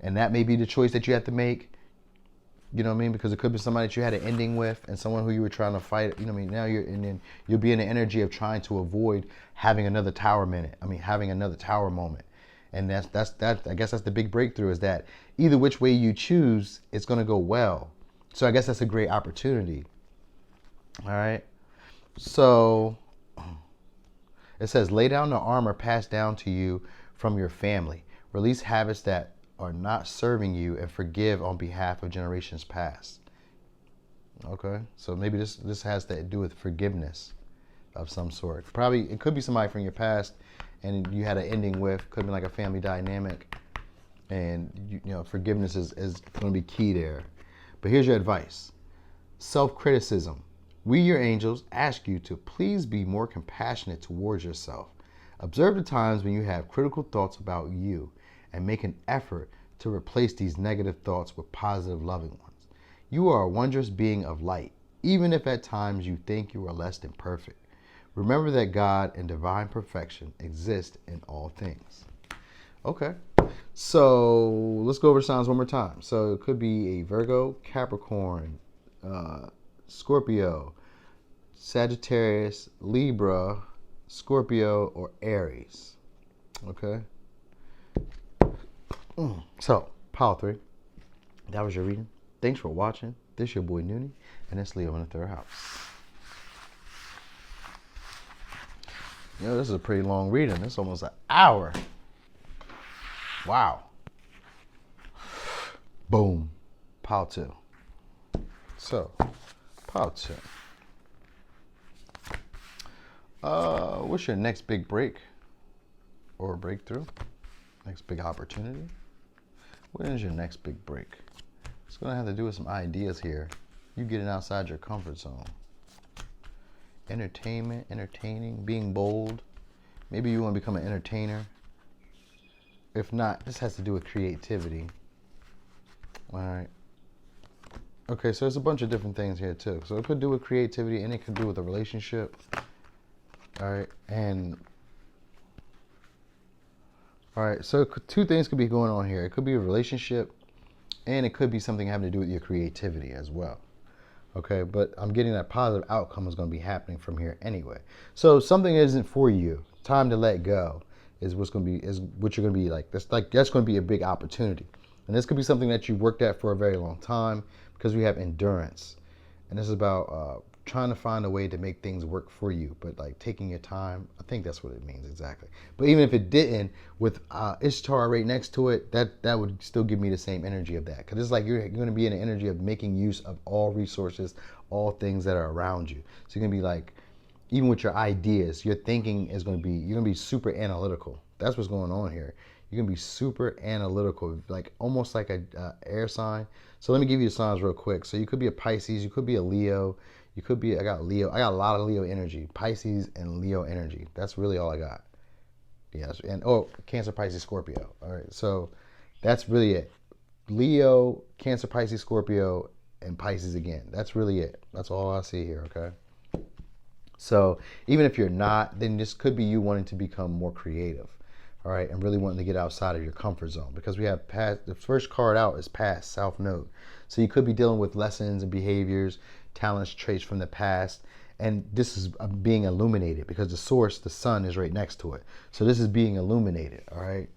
And that may be the choice that you have to make. You know what I mean? Because it could be somebody that you had an ending with, and someone who you were trying to fight. You know what I mean? Now you'll be in the energy of trying to avoid having another tower minute. I mean, having another tower moment. And that's I guess that's the big breakthrough, is that either which way you choose, it's going to go well. So I guess that's a great opportunity. All right. So it says, lay down the armor passed down to you from your family. Release habits that are not serving you, and forgive on behalf of generations past. Okay, so maybe this has to do with forgiveness of some sort. Probably it could be somebody from your past and you had an ending with. Could be like a family dynamic, and you know, forgiveness is going to be key there. But here's your advice: self-criticism. We, your angels, ask you to please be more compassionate towards yourself. Observe the times when you have critical thoughts about you, and make an effort to replace these negative thoughts with positive, loving ones. You are a wondrous being of light, even if at times you think you are less than perfect. Remember that God and divine perfection exist in all things. Okay, so let's go over signs one more time. So it could be a Virgo, Capricorn, Scorpio, Sagittarius, Libra, Scorpio, or Aries. Okay. So, pile 3. That was your reading. Thanks for watching. This is your boy Noonie, and it's Leo in the 3rd house. You know, this is a pretty long reading. It's almost an hour. Wow. Boom. Pile 2. So, pile 2. What's your next big break or breakthrough? Next big opportunity? What is your next big break? It's going to have to do with some ideas here. You getting outside your comfort zone. Entertainment, entertaining, being bold. Maybe you want to become an entertainer. If not, this has to do with creativity. All right. Okay, so there's a bunch of different things here too. So it could do with creativity, and it could do with a relationship. All right, all right, so 2 things could be going on here. It could be a relationship, and it could be something having to do with your creativity as well. Okay, but I'm getting that positive outcome is going to be happening from here anyway. So something isn't for you. Time to let go is what you're going to be like. That's going to be a big opportunity, and this could be something that you worked at for a very long time, because we have endurance, and this is about trying to find a way to make things work for you, but like taking your time. I think that's what it means exactly. But even if it didn't, with Ishtar right next to it, that would still give me the same energy of that. Because it's like you're going to be in the energy of making use of all resources, all things that are around you. So you're going to be like, even with your ideas, your thinking is going to be, you're going to be super analytical. That's what's going on here. You're going to be super analytical, like almost like a air sign. So let me give you the signs real quick. So you could be a Pisces, you could be a Leo, you could be, I got a lot of Leo energy, Pisces and Leo energy. That's really all I got. Yes, and oh, Cancer, Pisces, Scorpio. All right, so that's really it. Leo, Cancer, Pisces, Scorpio, and Pisces again. That's really it. That's all I see here, okay? So even if you're not, then this could be you wanting to become more creative, all right, and really wanting to get outside of your comfort zone, because we have past, the first card out is past, South Node. So you could be dealing with lessons and behaviors, talents, traits from the past, and this is being illuminated because the source, the sun, is right next to it. So this is being illuminated, all right?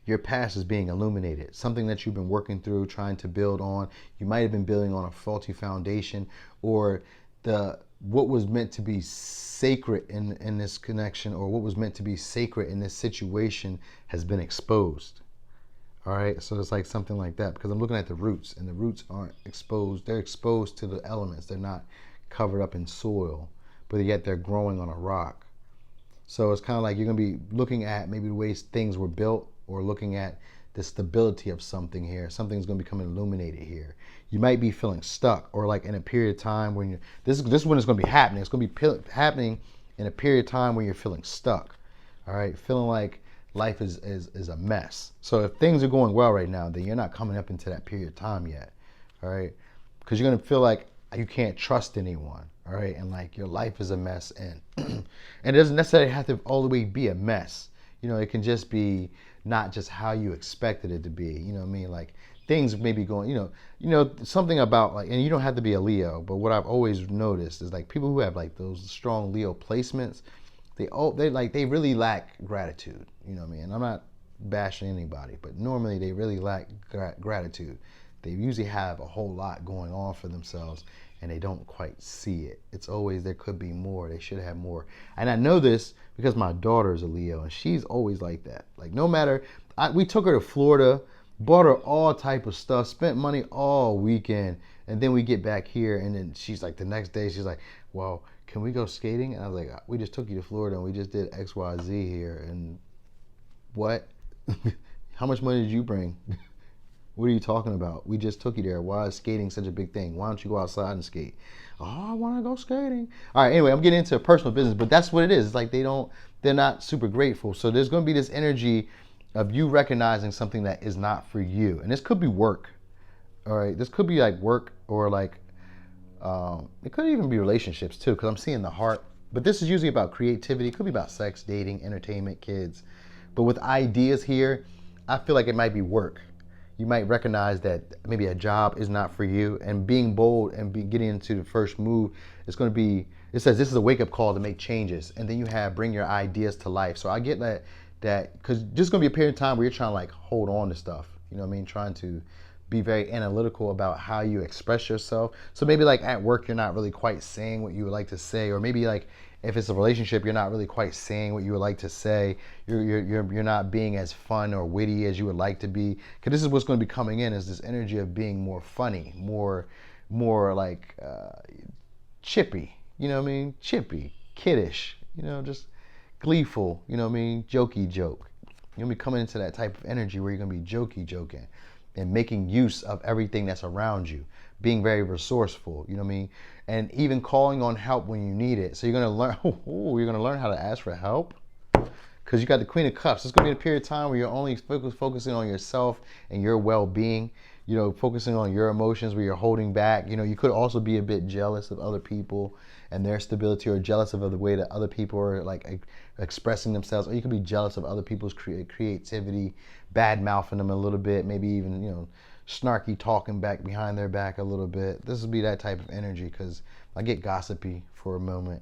Your past is being illuminated. Something that you've been working through, trying to build on. You might have been building on a faulty foundation, or what was meant to be sacred in this connection, or what was meant to be sacred in this situation has been exposed. All right, so it's like something like that, because I'm looking at the roots, and the roots aren't exposed. They're exposed to the elements. They're not covered up in soil, but yet they're growing on a rock. So it's kind of like you're going to be looking at maybe the ways things were built, or looking at the stability of something here. Something's going to become illuminated here. You might be feeling stuck, or like in a period of time when you're, this is when it's going to be happening. It's going to be happening in a period of time when you're feeling stuck. All right, feeling like life is a mess. So if things are going well right now, then you're not coming up into that period of time yet. All right, because you're going to feel like you can't trust anyone. All right, and like your life is a mess, and and it doesn't necessarily have to all the way be a mess. You know, it can just be not just how you expected it to be. You know what I mean? Like things may be going, you know, something about like, and you don't have to be a Leo, but what I've always noticed is like people who have like those strong Leo placements, they really lack gratitude. You know what I mean? And I'm not bashing anybody, but normally they really lack gratitude. They usually have a whole lot going on for themselves, and they don't quite see it. It's always, there could be more. They should have more. And I know this because my daughter's a Leo, and she's always like that. Like no matter, we took her to Florida, bought her all type of stuff, spent money all weekend, and then we get back here, and then she's like, the next day, she's like, well, can we go skating? And I was like, we just took you to Florida, and we just did X, Y, Z here, and what? How much money did you bring? What are you talking about? We just took you there. Why is skating such a big thing? Why don't you go outside and skate? Oh, I want to go skating. All right, anyway, I'm getting into personal business, but that's what it is. It's like they're not super grateful. So there's going to be this energy of you recognizing something that is not for you. And this could be work. All right, this could be like work, or like, it could even be relationships too, because I'm seeing the heart. But this is usually about creativity. It could be about sex, dating, entertainment, kids. But with ideas here, I feel like it might be work. You might recognize that maybe a job is not for you, and being bold and getting into the first move is going to be, it says this is a wake-up call to make changes, and then you have bring your ideas to life. So I get that because this is going to be a period of time where you're trying to like hold on to stuff, you know what I mean, trying to be very analytical about how you express yourself. So maybe like at work you're not really quite saying what you would like to say, or maybe like if it's a relationship you're not really quite saying what you would like to say. You're not being as fun or witty as you would like to be, because this is what's going to be coming in, is this energy of being more funny, more like chippy, you know what I mean, chippy, kiddish, you know, just gleeful, you know what I mean, jokey joke. You're going to be coming into that type of energy where you're going to be jokey joking and making use of everything that's around you, being very resourceful, you know what I mean? And even calling on help when you need it. So you're gonna learn, you're gonna learn how to ask for help, because you got the Queen of Cups. It's gonna be a period of time where you're only focusing on yourself and your well-being, you know, focusing on your emotions, where you're holding back. You know, you could also be a bit jealous of other people and their stability, or jealous of the way that other people are like expressing themselves, or you could be jealous of other people's creativity, bad mouthing them a little bit, maybe even, you know, snarky talking back behind their back a little bit. This would be that type of energy, because I get gossipy for a moment,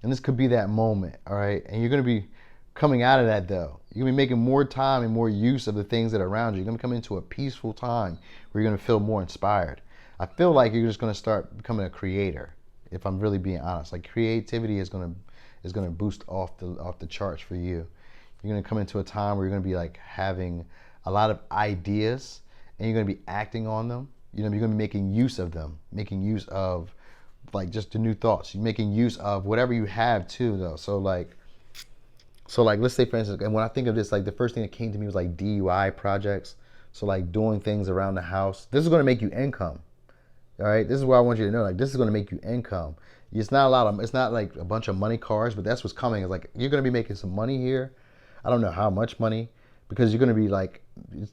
and this could be that moment. All right, and you're going to be coming out of that though. You're going to be making more time and more use of the things that are around you. You're going to come into a peaceful time where you're going to feel more inspired. I feel like you're just going to start becoming a creator, if I'm really being honest. Like creativity is going to boost off the charts for you. You're going to come into a time where you're going to be like having a lot of ideas, and you're going to be acting on them. You know, you're going to be making use of them, making use of like just the new thoughts. You're making use of whatever you have too, though. So like let's say for instance, and when I think of this, like the first thing that came to me was like DUI projects. So like doing things around the house. This is going to make you income. All right, this is what I want you to know. Like, this is going to make you income. It's not a lot of, it's not like a bunch of money cars, but that's what's coming. It's like you're going to be making some money here. I don't know how much money, because you're going to be like,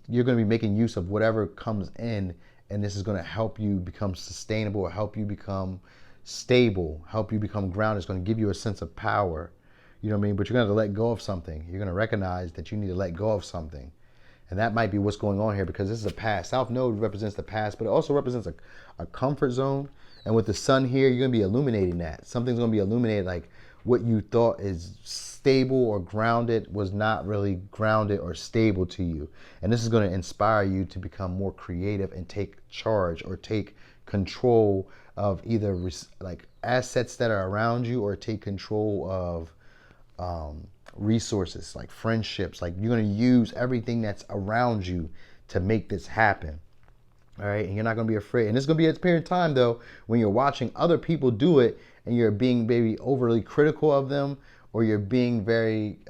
you're going to be making use of whatever comes in, and this is going to help you become sustainable, help you become stable, help you become grounded. It's going to give you a sense of power. You know what I mean? But you're going to let go of something. You're going to recognize that you need to let go of something. And that might be what's going on here, because this is a past. South Node represents the past, but it also represents a comfort zone. And with the sun here, you're going to be illuminating that. Something's going to be illuminated, like what you thought is stable or grounded was not really grounded or stable to you. And this is going to inspire you to become more creative and take charge or take control of either like assets that are around you, or take control of resources like friendships. Like, you're going to use everything that's around you to make this happen. All right, and you're not going to be afraid. And it's going to be a period of time though when you're watching other people do it and you're being maybe overly critical of them, or you're being very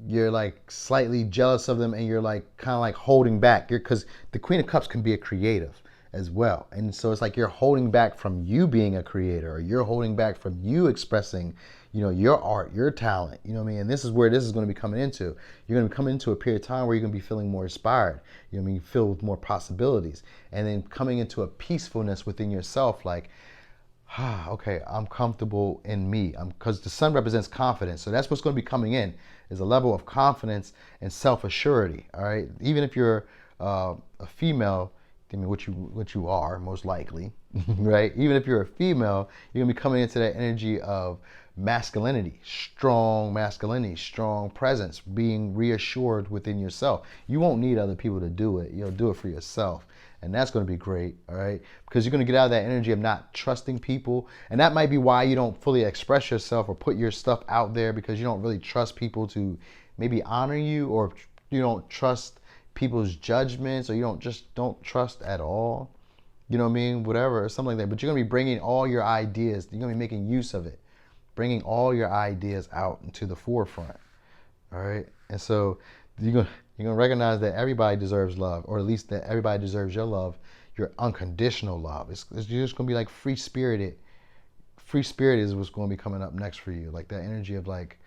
you're like slightly jealous of them, and you're like kind of like holding back. Because the Queen of Cups can be a creative as well. And so it's like you're holding back from you being a creator, or you're holding back from you expressing, you know, your art, your talent, you know what I mean? And this is where this is going to be coming into. You're going to be coming into a period of time where you're going to be feeling more inspired, you know what I mean? Filled with more possibilities, and then coming into a peacefulness within yourself, like, okay, I'm comfortable in me. Because the sun represents confidence. So that's what's going to be coming in, is a level of confidence and self-assurity. All right. Even if you're a female, I mean, what you are most likely, right? Even if you're a female, you're gonna be coming into that energy of masculinity, strong presence, being reassured within yourself. You won't need other people to do it. You'll do it for yourself. And that's going to be great, all right? Because you're going to get out of that energy of not trusting people. And that might be why you don't fully express yourself or put your stuff out there, because you don't really trust people to maybe honor you, or you don't trust people's judgments, or you don't trust at all. You know what I mean? Whatever, or something like that. But you're going to be bringing all your ideas. You're going to be making use of it. Bringing all your ideas out into the forefront, all right? And so you're going to recognize that everybody deserves love, or at least that everybody deserves your love, your unconditional love. You're just going to be like free-spirited. Free-spirited is what's going to be coming up next for you. Like that energy of like,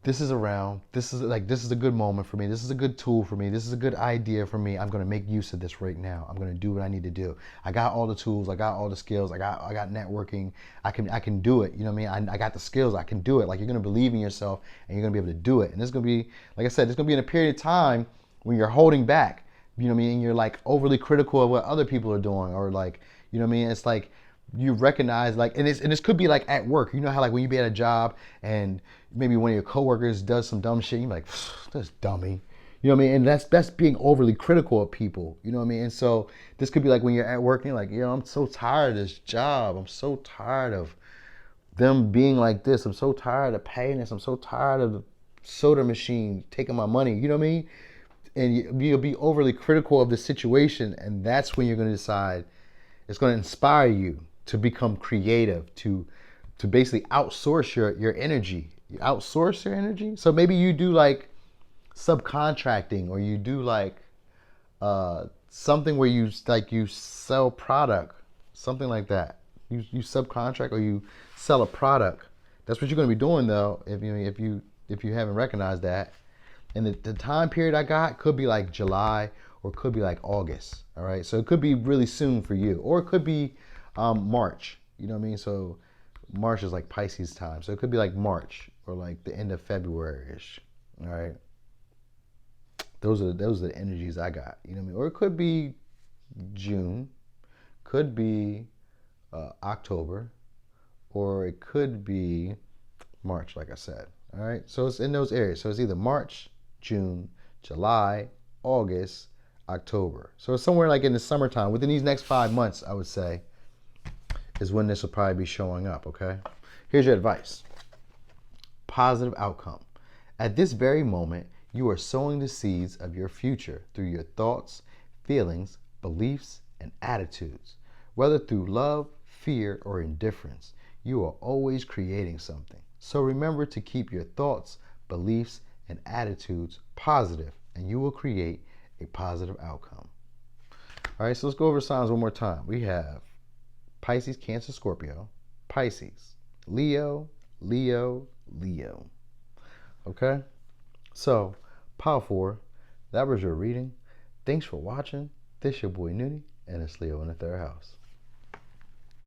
this is around, this is a good moment for me, this is a good tool for me, this is a good idea for me, I'm going to make use of this right now, I'm going to do what I need to do. I got all the tools, I got all the skills, I got networking, I can do it, you know what I mean? I got the skills, I can do it. Like, you're going to believe in yourself, and you're going to be able to do it. And it's going to be, like I said, it's going to be in a period of time when you're holding back, you know what I mean? And you're like overly critical of what other people are doing, or like, you know what I mean? It's like, you recognize, like, and this could be like at work. You know how like when you be at a job and maybe one of your coworkers does some dumb shit, you're like, this dummy. You know what I mean? And that's being overly critical of people. You know what I mean? And so this could be like when you're at work and you're like, I'm so tired of this job. I'm so tired of them being like this. I'm so tired of paying this. I'm so tired of the soda machine taking my money. You know what I mean? And you'll be overly critical of the situation, and that's when you're going to decide, it's going to inspire you to become creative, to basically outsource your energy. You outsource your energy. So maybe you do like subcontracting, or you do like something where you sell product, something like that. You subcontract, or you sell a product. That's what you're going to be doing though, if you haven't recognized that. And the time period I got could be like July, or it could be like August. All right, so it could be really soon for you, or it could be March. You know what I mean? So March is like Pisces time, so it could be like March, or like the end of February-ish. All right, those are the energies I got. You know what I mean? Or it could be June, could be October, or it could be March, like I said. All right, so it's in those areas. So it's either March, June, July, August, October. So it's somewhere like in the summertime, within these next 5 months, I would say, is when this will probably be showing up, okay? Here's your advice. Positive outcome. At this very moment, you are sowing the seeds of your future through your thoughts, feelings, beliefs, and attitudes. Whether through love, fear, or indifference, you are always creating something. So remember to keep your thoughts, beliefs, and attitudes positive, and you will create a positive outcome. All right, so let's go over signs one more time. We have Pisces, Cancer, Scorpio, Pisces, Leo, Leo, Leo. Okay? So, Power 4, that was your reading. Thanks for watching. This your boy Noonie, and it's Leo in the third house.